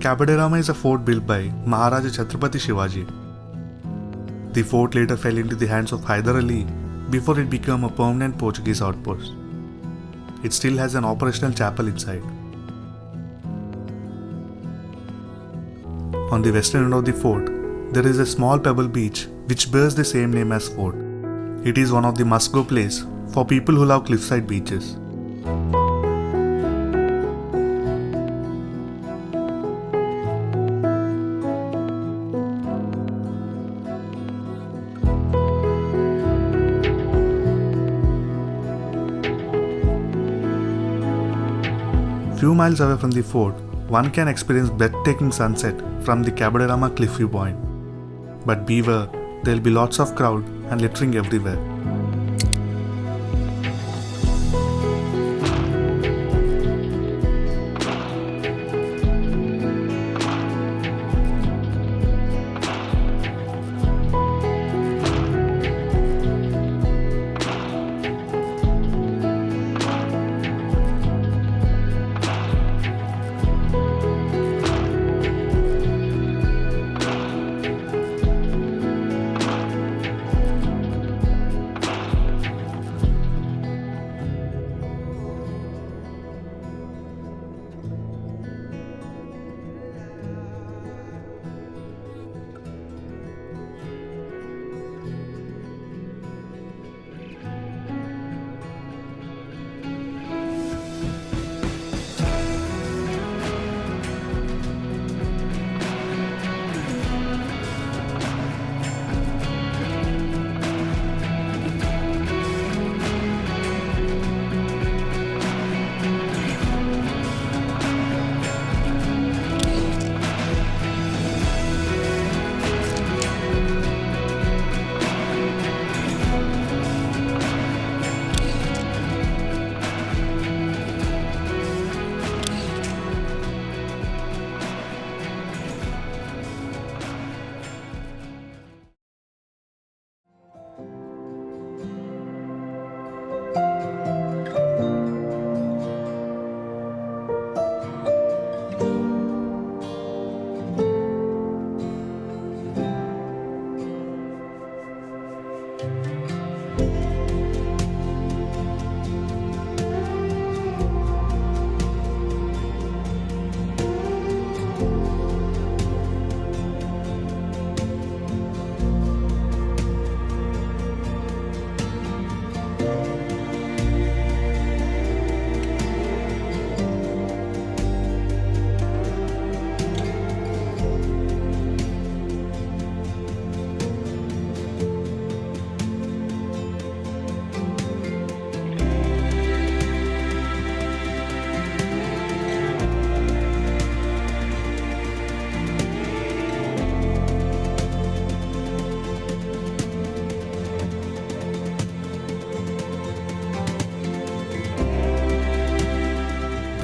Kabadirama is a fort built by Maharaja Chhatrapati Shivaji. The fort later fell into the hands of Hyder Ali before it became a permanent Portuguese outpost. It still has an operational chapel inside. On the western end of the fort, there is a small pebble beach which bears the same name as fort. It is one of the must-go place for people who love cliffside beaches. Few miles away from the fort, one can experience breathtaking sunset from the Kabadirama cliff viewpoint. But beware, there will be lots of crowd and littering everywhere.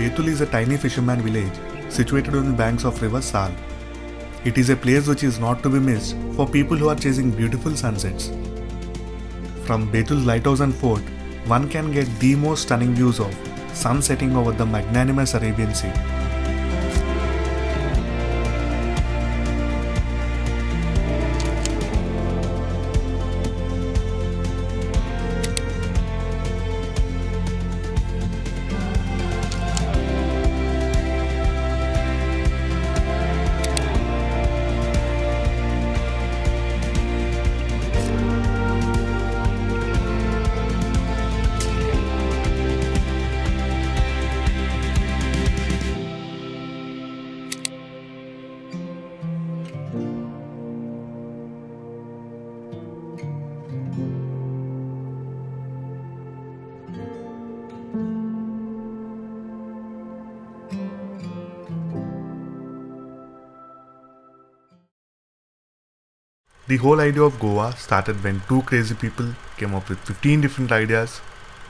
Betul is a tiny fisherman village situated on the banks of river Sal. It is a place which is not to be missed for people who are chasing beautiful sunsets. From Betul's lighthouse and fort, one can get the most stunning views of sun setting over the magnanimous Arabian Sea. The whole idea of Goa started when two crazy people came up with 15 different ideas,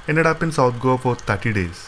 ended up in South Goa for 30 days.